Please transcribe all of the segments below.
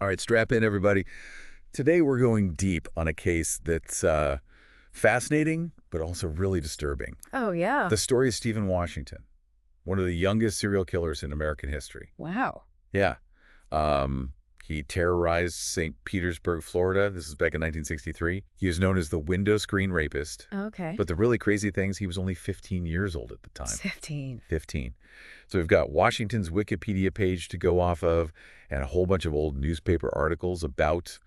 All right, strap in, everybody. Today we're going deep on a case that's fascinating, but also really disturbing. Oh, yeah. The story of Stephen Washington, one of the youngest serial killers in American history. Wow. Yeah. He terrorized St. Petersburg, Florida. This is back in 1963. He is known as the Window-Screen Rapist. Okay. But the really crazy thing is he was only 15 years old at the time. 15. 15. So we've got Washington's Wikipedia page to go off of and a whole bunch of old newspaper articles about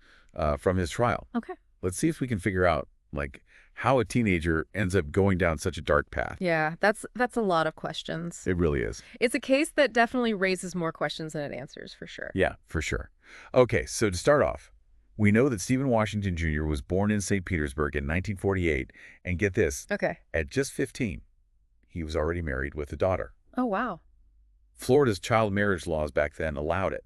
from his trial. Okay. Let's see if we can figure out, like, how a teenager ends up going down such a dark path. Yeah, that's a lot of questions. It really is. It's a case that definitely raises more questions than it answers, for sure. Yeah, for sure. Okay, so to start off, we know that Stephen Washington Jr. was born in St. Petersburg in 1948, and get this, Okay. at just 15, he was already married with a daughter. Oh, wow. Florida's child marriage laws back then allowed it.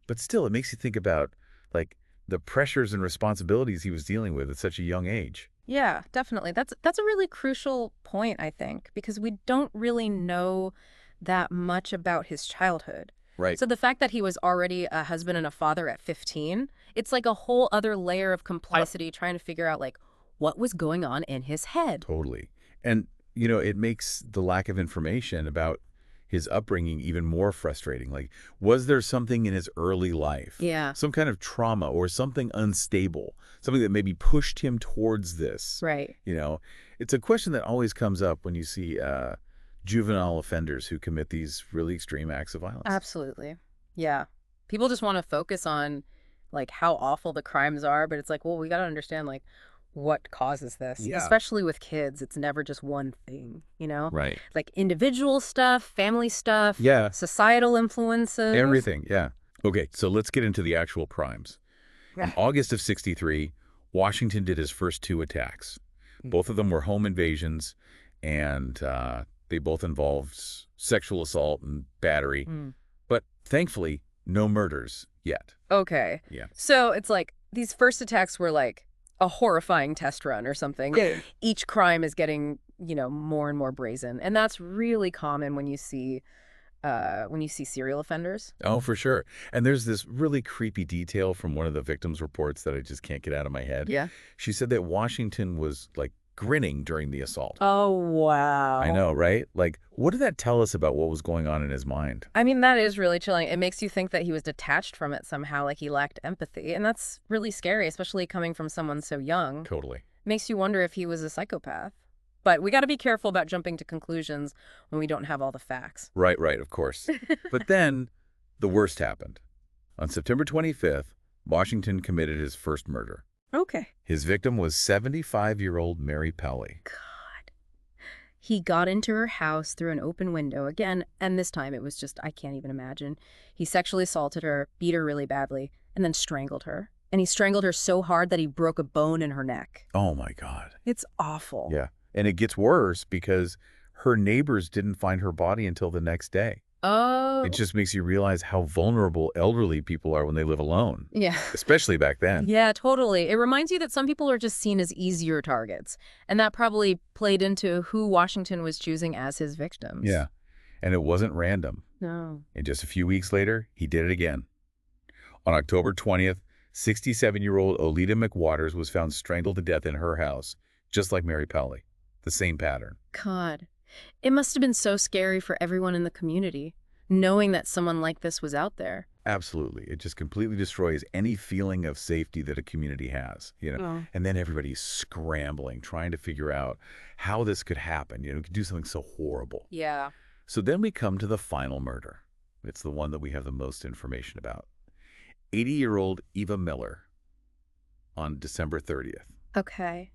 But still, it makes you think about, like, the pressures and responsibilities he was dealing with at such a young age. Yeah, definitely. That's a really crucial point, I think, because we don't really know that much about his childhood. Right. So the fact that he was already a husband and a father at 15, it's like a whole other layer of complexity trying to figure out, like, what was going on in his head. Totally. And, it makes the lack of information about his upbringing even more frustrating. Like, was there something in his early life? Yeah. Some kind of trauma or something unstable, something that maybe pushed him towards this. Right. It's a question that always comes up when you see juvenile offenders who commit these really extreme acts of violence. Absolutely. Yeah. People just want to focus on, like, how awful the crimes are, but it's like, well, we got to understand, like, what causes this. Yeah. Especially with kids, it's never just one thing, Right. Like individual stuff, family stuff, Yeah. societal influences. Everything, yeah. Okay, so let's get into the actual crimes. In August of 63, Washington did his first 2 attacks. Both of them were home invasions, and they both involved sexual assault and battery. But thankfully, no murders yet. Okay. Yeah. So it's like these first attacks were like a horrifying test run or something. Yeah. Each crime is getting, more and more brazen. And that's really common when you see serial offenders. Oh, for sure. And there's this really creepy detail from one of the victims' reports that I just can't get out of my head. Yeah. She said that Washington was, like, grinning during the assault. Oh, wow. I know, right? Like, what did that tell us about what was going on in his mind? I mean, that is really chilling. It makes you think that he was detached from it somehow, like he lacked empathy. And that's really scary, especially coming from someone so young. Totally. Makes you wonder if he was a psychopath. But we got to be careful about jumping to conclusions when we don't have all the facts. Right, of course. But then the worst happened. On September 25th, Washington committed his first murder. Okay. His victim was 75-year-old Mary Pelly. God. He got into her house through an open window again, and this time it was just, I can't even imagine. He sexually assaulted her, beat her really badly, and then strangled her. And he strangled her so hard that he broke a bone in her neck. Oh, my God. It's awful. Yeah. And it gets worse because her neighbors didn't find her body until the next day. Oh. It just makes you realize how vulnerable elderly people are when they live alone. Yeah. Especially back then. Yeah, totally. It reminds you that some people are just seen as easier targets. And that probably played into who Washington was choosing as his victims. Yeah. And it wasn't random. No. And just a few weeks later, he did it again. On October 20th, 67-year-old Oleta McWaters was found strangled to death in her house, just like Mary Pelly. The same pattern. God. It must have been so scary for everyone in the community, knowing that someone like this was out there. Absolutely. It just completely destroys any feeling of safety that a community has, Oh. And then everybody's scrambling, trying to figure out how this could happen, could do something so horrible. Yeah. So then we come to the final murder. It's the one that we have the most information about. 80-year-old Eva Miller on December 30th. Okay.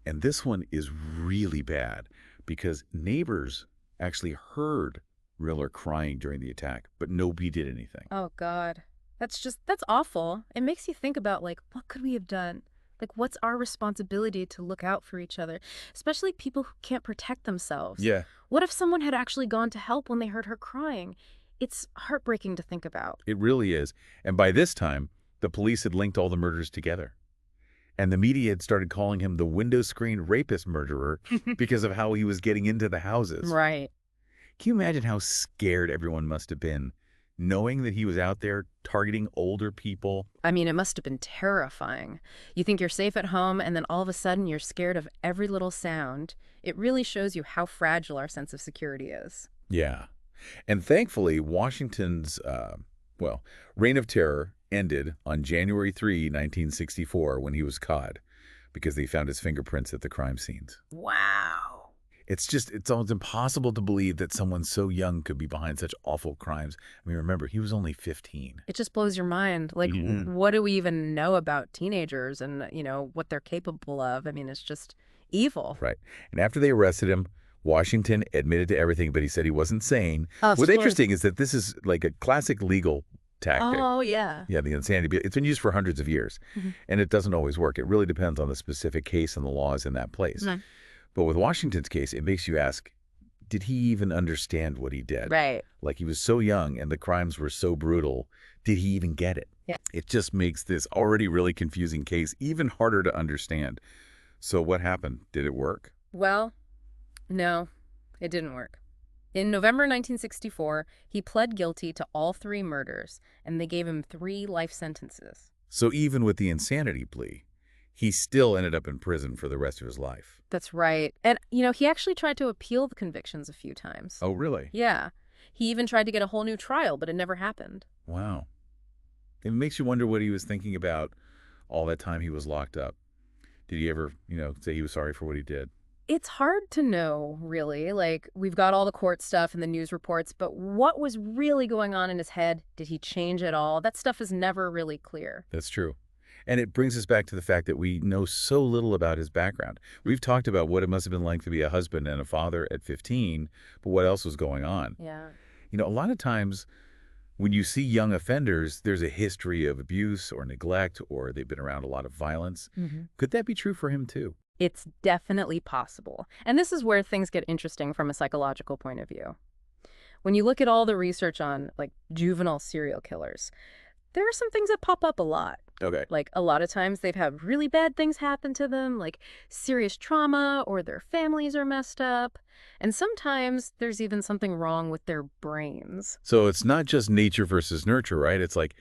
And this one is really bad because neighbors actually heard Miller crying during the attack, but nobody did anything. Oh, God. That's awful. It makes you think about, like, what could we have done? Like, what's our responsibility to look out for each other, especially people who can't protect themselves? Yeah. What if someone had actually gone to help when they heard her crying? It's heartbreaking to think about. It really is. And by this time, the police had linked all the murders together. And the media had started calling him the Window-Screen Rapist murderer because of how he was getting into the houses. Right. Can you imagine how scared everyone must have been knowing that he was out there targeting older people. I mean, it must have been terrifying. You think you're safe at home, and then all of a sudden you're scared of every little sound. It really shows you how fragile our sense of security is. Yeah. And thankfully, Washington's, well, reign of terror ended on January 3, 1964, when he was caught because they found his fingerprints at the crime scenes. Wow. It's almost impossible to believe that someone so young could be behind such awful crimes. I mean, remember, he was only 15. It just blows your mind. Like, what do we even know about teenagers and, what they're capable of? I mean, it's just evil. Right. And after they arrested him, Washington admitted to everything, but he said he wasn't sane. Of What's course. interesting is that this is like a classic legal tactic. Oh, yeah. Yeah, the insanity. It's been used for hundreds of years, and it doesn't always work. It really depends on the specific case and the laws in that place. Mhm. But with Washington's case, it makes you ask, did he even understand what he did? Right. Like, he was so young and the crimes were so brutal. Did he even get it? Yeah. It just makes this already really confusing case even harder to understand. So what happened? Did it work? Well, no, it didn't work. In November 1964, he pled guilty to all 3 murders, and they gave him 3 life sentences. So even with the insanity plea, he still ended up in prison for the rest of his life. That's right. And, he actually tried to appeal the convictions a few times. Oh, really? Yeah. He even tried to get a whole new trial, but it never happened. Wow. It makes you wonder what he was thinking about all that time he was locked up. Did he ever, say he was sorry for what he did? It's hard to know, really. Like, we've got all the court stuff and the news reports, but what was really going on in his head? Did he change at all? That stuff is never really clear. That's true. And it brings us back to the fact that we know so little about his background. We've talked about what it must have been like to be a husband and a father at 15, but what else was going on? Yeah. A lot of times when you see young offenders, there's a history of abuse or neglect, or they've been around a lot of violence. Could that be true for him too? It's definitely possible. And this is where things get interesting from a psychological point of view. When you look at all the research on, like, juvenile serial killers, there are some things that pop up a lot. Okay. Like, a lot of times they've had really bad things happen to them, like serious trauma, or their families are messed up. And sometimes there's even something wrong with their brains. So it's not just nature versus nurture, right? It's like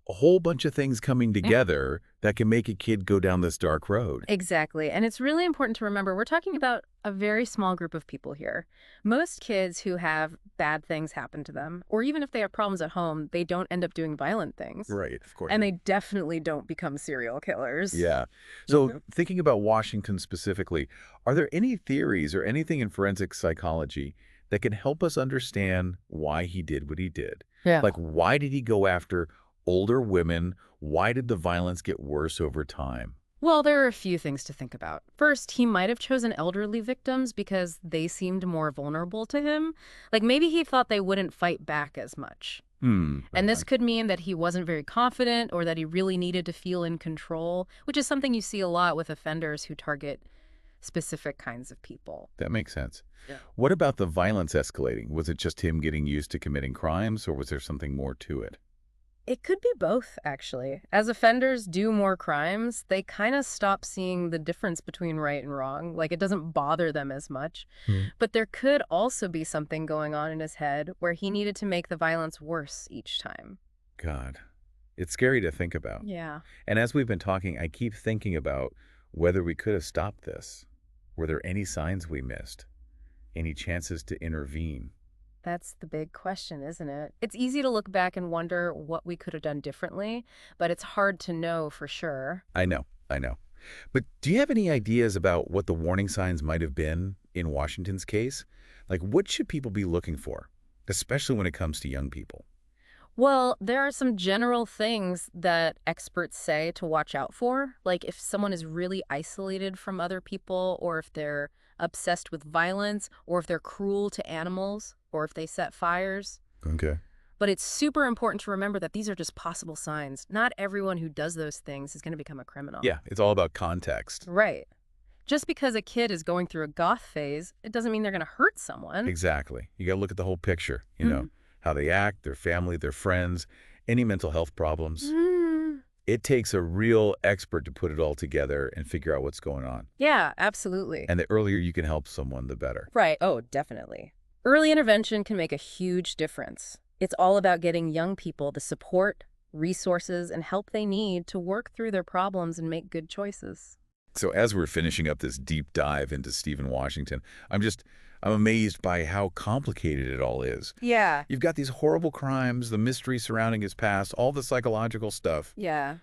a whole bunch of things coming together that can make a kid go down this dark road. Exactly. And it's really important to remember we're talking about a very small group of people here. Most kids who have bad things happen to them, or even if they have problems at home, they don't end up doing violent things. Right, of course. And they definitely don't become serial killers. Yeah. So thinking about Washington specifically, are there any theories or anything in forensic psychology that can help us understand why he did what he did? Yeah. Like, why did he go after older women? Why did the violence get worse over time? Well, there are a few things to think about. First, he might have chosen elderly victims because they seemed more vulnerable to him. Like, maybe he thought they wouldn't fight back as much. And this could mean that he wasn't very confident or that he really needed to feel in control, which is something you see a lot with offenders who target specific kinds of people. That makes sense. Yeah. What about the violence escalating? Was it just him getting used to committing crimes, or was there something more to it? It could be both, actually. As offenders do more crimes, they kind of stop seeing the difference between right and wrong. Like, it doesn't bother them as much. But there could also be something going on in his head where he needed to make the violence worse each time. God, it's scary to think about. Yeah. And as we've been talking, I keep thinking about whether we could have stopped this. Were there any signs we missed? Any chances to intervene? That's the big question, isn't it? It's easy to look back and wonder what we could have done differently, but it's hard to know for sure. I know. But do you have any ideas about what the warning signs might have been in Washington's case? Like, what should people be looking for, especially when it comes to young people? Well, there are some general things that experts say to watch out for, like if someone is really isolated from other people, or if they're obsessed with violence, or if they're cruel to animals, or if they set fires. Okay. But it's super important to remember that these are just possible signs. Not everyone who does those things is going to become a criminal. Yeah, it's all about context. Right. Just because a kid is going through a goth phase, it doesn't mean they're going to hurt someone. Exactly. You got to look at the whole picture, how they act, their family, their friends, any mental health problems. It takes a real expert to put it all together and figure out what's going on. Yeah, absolutely. And the earlier you can help someone, the better. Right. Oh, definitely. Early intervention can make a huge difference. It's all about getting young people the support, resources, and help they need to work through their problems and make good choices. So as we're finishing up this deep dive into Stephen Washington, I'm amazed by how complicated it all is. Yeah. You've got these horrible crimes, the mystery surrounding his past, all the psychological stuff. Yeah.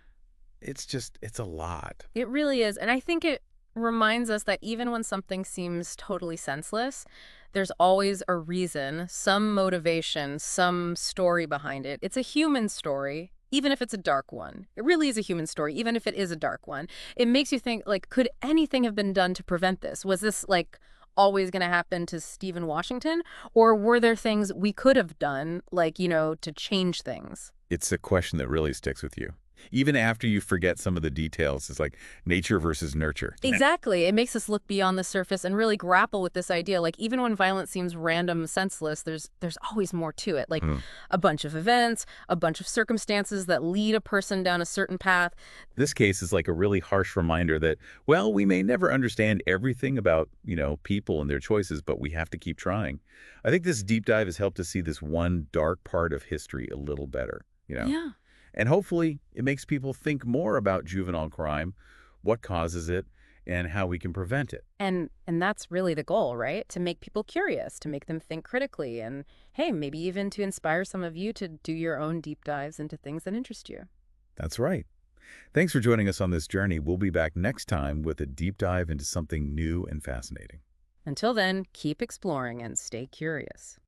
It's a lot. It really is. And I think it reminds us that even when something seems totally senseless, there's always a reason, some motivation, some story behind it. It's a human story, even if it's a dark one. It really is a human story, even if it is a dark one. It makes you think, like, could anything have been done to prevent this? Was this, like, always going to happen to Stephen Washington? Or were there things we could have done, like, to change things? It's a question that really sticks with you. Even after you forget some of the details, it's like nature versus nurture. Exactly. It makes us look beyond the surface and really grapple with this idea. Like, even when violence seems random, senseless, there's always more to it. Like a bunch of events, a bunch of circumstances that lead a person down a certain path. This case is like a really harsh reminder that, well, we may never understand everything about, people and their choices, but we have to keep trying. I think this deep dive has helped us see this one dark part of history a little better. Yeah. And hopefully it makes people think more about juvenile crime, what causes it, and how we can prevent it. And that's really the goal, right? To make people curious, to make them think critically, and hey, maybe even to inspire some of you to do your own deep dives into things that interest you. That's right. Thanks for joining us on this journey. We'll be back next time with a deep dive into something new and fascinating. Until then, keep exploring and stay curious.